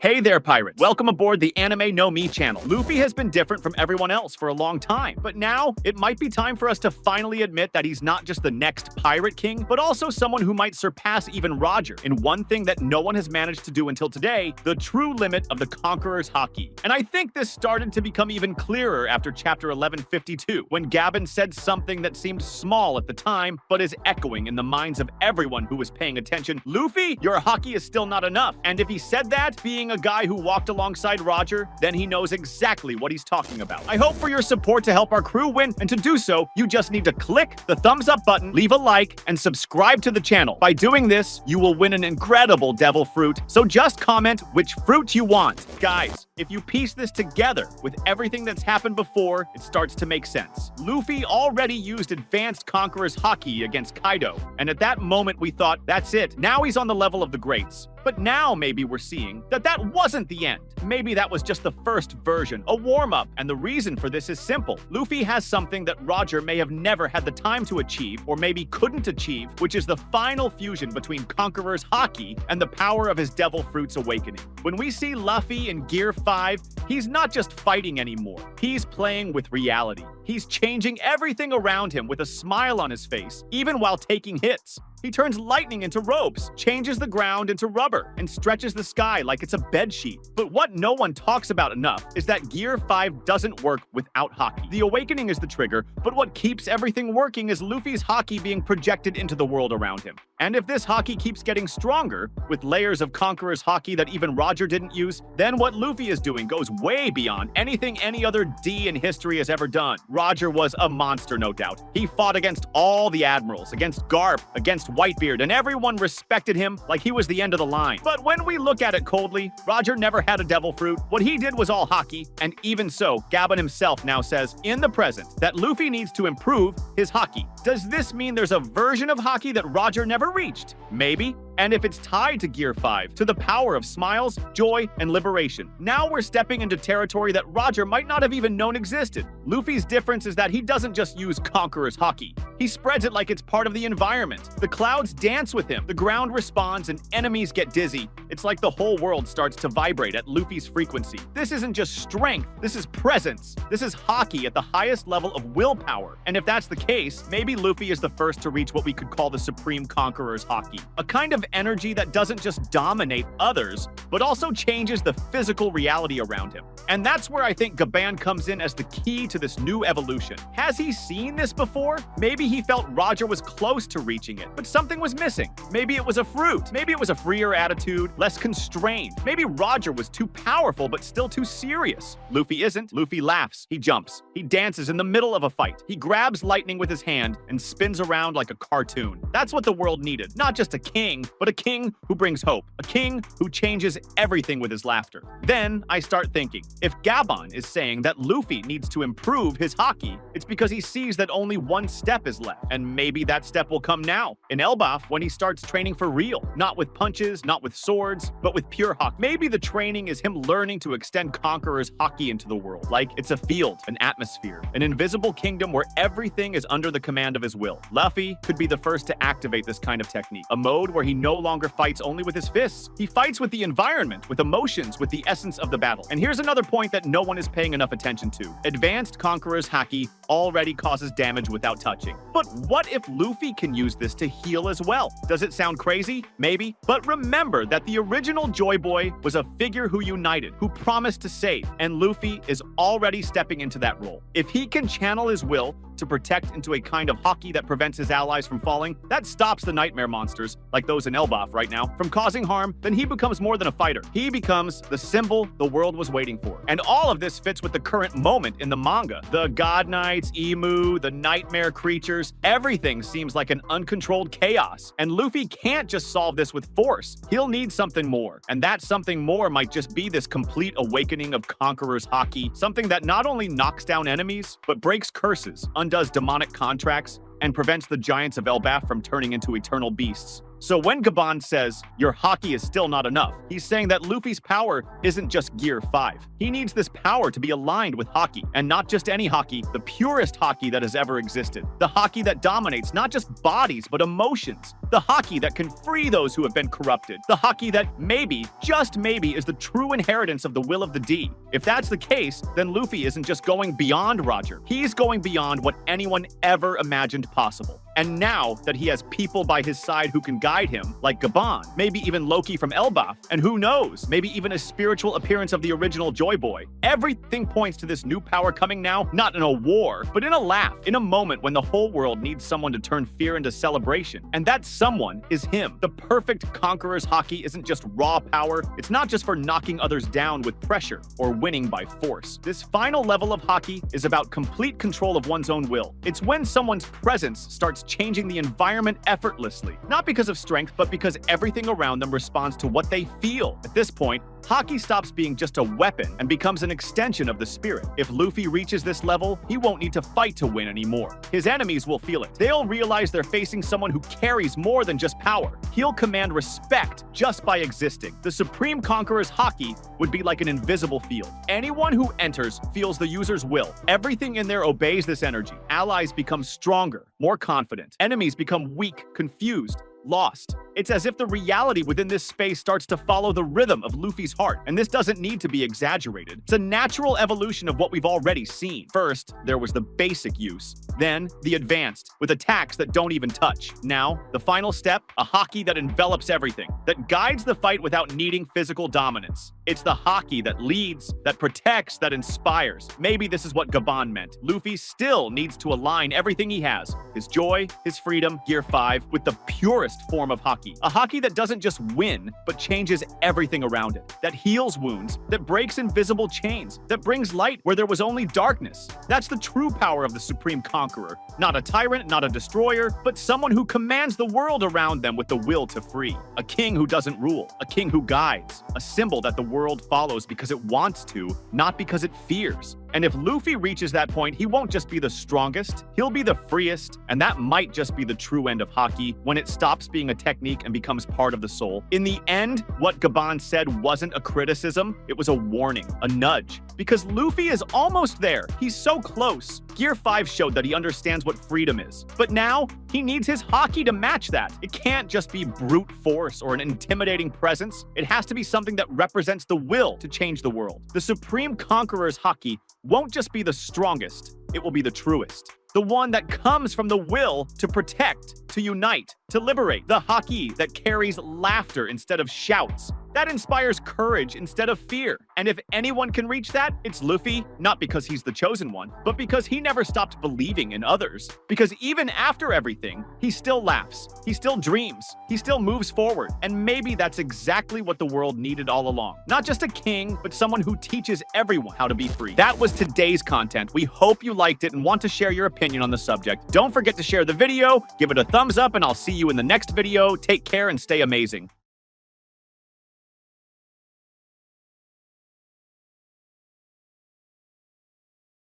Hey there, pirates! Welcome aboard the Anime No Me channel. Luffy has been different from everyone else for a long time, but now it might be time for us to finally admit that he's not just the next pirate king, but also someone who might surpass even Roger in one thing that no one has managed to do until today: the true limit of the Conqueror's Haki. And I think this started to become even clearer after chapter 1152, when Gabon said something that seemed small at the time, but is echoing in the minds of everyone who was paying attention. Luffy, your Haki is still not enough. And if he said that, being a guy who walked alongside Roger, then he knows exactly what he's talking about. I hope for your support to help our crew win, and to do so, you just need to click the thumbs up button, leave a like, and subscribe to the channel. By doing this, you will win an incredible devil fruit, so just comment which fruit you want. Guys, if you piece this together with everything that's happened before, it starts to make sense. Luffy already used advanced Conqueror's Haki against Kaido, and at that moment we thought, that's it, now he's on the level of the greats. But now maybe we're seeing that that wasn't the end. Maybe that was just the first version, a warm-up, and the reason for this is simple. Luffy has something that Roger may have never had the time to achieve, or maybe couldn't achieve, which is the final fusion between Conqueror's Haki and the power of his Devil Fruit's awakening. When we see Luffy in Gear 5, he's not just fighting anymore. He's playing with reality. He's changing everything around him with a smile on his face, even while taking hits. He turns lightning into ropes, changes the ground into rubber, and stretches the sky like it's a bedsheet. But what no one talks about enough is that Gear 5 doesn't work without Haki. The awakening is the trigger, but what keeps everything working is Luffy's Haki being projected into the world around him. And if this Haki keeps getting stronger, with layers of Conqueror's Haki that even Roger didn't use, then what Luffy is doing goes way beyond anything any other D in history has ever done. Roger was a monster, no doubt. He fought against all the admirals, against Garp, against Whitebeard, and everyone respected him like he was the end of the line. But when we look at it coldly, Roger never had a devil fruit. What he did was all Haki, and even so, Gabon himself now says, in the present, that Luffy needs to improve his Haki. Does this mean there's a version of Haki that Roger never reached? Maybe. And if it's tied to Gear 5, to the power of smiles, joy, and liberation, now we're stepping into territory that Roger might not have even known existed. Luffy's difference is that he doesn't just use Conqueror's Haki. He spreads it like it's part of the environment. The clouds dance with him, the ground responds, and enemies get dizzy. It's like the whole world starts to vibrate at Luffy's frequency. This isn't just strength, this is presence. This is Haki at the highest level of willpower. And if that's the case, maybe Luffy is the first to reach what we could call the Supreme Conqueror's Haki. A kind of energy that doesn't just dominate others, but also changes the physical reality around him. And that's where I think Gabon comes in as the key to this new evolution. Has he seen this before? Maybe he felt Roger was close to reaching it, but something was missing. Maybe it was a fruit. Maybe it was a freer attitude, less constrained. Maybe Roger was too powerful, but still too serious. Luffy isn't. Luffy laughs. He jumps. He dances in the middle of a fight. He grabs lightning with his hand and spins around like a cartoon. That's what the world needed. Not just a king, but a king who brings hope. A king who changes everything with his laughter. Then I start thinking, if Gabon is saying that Luffy needs to improve his Haki, it's because he sees that only one step is left. And maybe that step will come now, in Elbaf, when he starts training for real. Not with punches, not with swords, but with pure Haki. Maybe the training is him learning to extend Conqueror's Haki into the world. Like it's a field, an atmosphere, an invisible kingdom where everything is under the command of his will. Luffy could be the first to activate this kind of technique. A mode where he no longer fights only with his fists. He fights with the environment, with emotions, with the essence of the battle. And here's another point that no one is paying enough attention to. Advanced Conqueror's Haki already causes damage without touching. But what if Luffy can use this to heal as well? Does it sound crazy? Maybe. But remember that the original Joy Boy was a figure who united, who promised to save, and Luffy is already stepping into that role. If he can channel his will to protect into a kind of Haki that prevents his allies from falling, that stops the nightmare monsters, like those in Elbaf right now, from causing harm, then he becomes more than a fighter. He becomes the symbol the world was waiting for. And all of this fits with the current moment in the manga. The God Knights, Emu, the nightmare creatures, everything seems like an uncontrolled chaos. And Luffy can't just solve this with force. He'll need something more. And that something more might just be this complete awakening of Conqueror's Haki, something that not only knocks down enemies, but breaks curses, undoes demonic contracts, and prevents the giants of Elbaf from turning into eternal beasts. So when Gabon says, your Haki is still not enough, he's saying that Luffy's power isn't just Gear 5. He needs this power to be aligned with Haki, and not just any Haki, the purest Haki that has ever existed. The Haki that dominates not just bodies, but emotions. The Haki that can free those who have been corrupted. The Haki that maybe, just maybe, is the true inheritance of the will of the D. If that's the case, then Luffy isn't just going beyond Roger. He's going beyond what anyone ever imagined possible. And now that he has people by his side who can guide him, like Gaban, maybe even Loki from Elbaf, and who knows, maybe even a spiritual appearance of the original Joy Boy, everything points to this new power coming now, not in a war, but in a laugh, in a moment when the whole world needs someone to turn fear into celebration. And that someone is him. The perfect Conqueror's Haki isn't just raw power, it's not just for knocking others down with pressure or winning by force. This final level of Haki is about complete control of one's own will. It's when someone's presence starts changing the environment effortlessly, not because of strength, but because everything around them responds to what they feel. At this point, Haki stops being just a weapon and becomes an extension of the spirit. If Luffy reaches this level, he won't need to fight to win anymore. His enemies will feel it. They'll realize they're facing someone who carries more than just power. He'll command respect just by existing. The Supreme Conqueror's Haki would be like an invisible field. Anyone who enters feels the user's will. Everything in there obeys this energy. Allies become stronger, more confident. Enemies become weak, confused, lost. It's as if the reality within this space starts to follow the rhythm of Luffy's heart, and this doesn't need to be exaggerated. It's a natural evolution of what we've already seen. First, there was the basic use, then the advanced, with attacks that don't even touch. Now, the final step, a Haki that envelops everything, that guides the fight without needing physical dominance. It's the Haki that leads, that protects, that inspires. Maybe this is what Gaban meant. Luffy still needs to align everything he has, his joy, his freedom, Gear 5, with the purest form of Haki. A Haki that doesn't just win, but changes everything around it. That heals wounds, that breaks invisible chains, that brings light where there was only darkness. That's the true power of the Supreme Conqueror. Not a tyrant, not a destroyer, but someone who commands the world around them with the will to free. A king who doesn't rule, a king who guides. A symbol that the world follows because it wants to, not because it fears. And if Luffy reaches that point, he won't just be the strongest, he'll be the freest, and that might just be the true end of Haki, when it stops being a technique and becomes part of the soul. In the end, what Gaban said wasn't a criticism, it was a warning, a nudge. Because Luffy is almost there, he's so close. Gear 5 showed that he understands what freedom is. But now, he needs his Haki to match that. It can't just be brute force or an intimidating presence, it has to be something that represents the will to change the world. The Supreme Conqueror's Haki won't just be the strongest, it will be the truest. The one that comes from the will to protect, to unite, to liberate. The Haki that carries laughter instead of shouts. That inspires courage instead of fear. And if anyone can reach that, it's Luffy, not because he's the chosen one, but because he never stopped believing in others. Because even after everything, he still laughs, he still dreams, he still moves forward. And maybe that's exactly what the world needed all along. Not just a king, but someone who teaches everyone how to be free. That was today's content. We hope you liked it and want to share your opinion on the subject. Don't forget to share the video, give it a thumbs up, and I'll see you in the next video. Take care and stay amazing.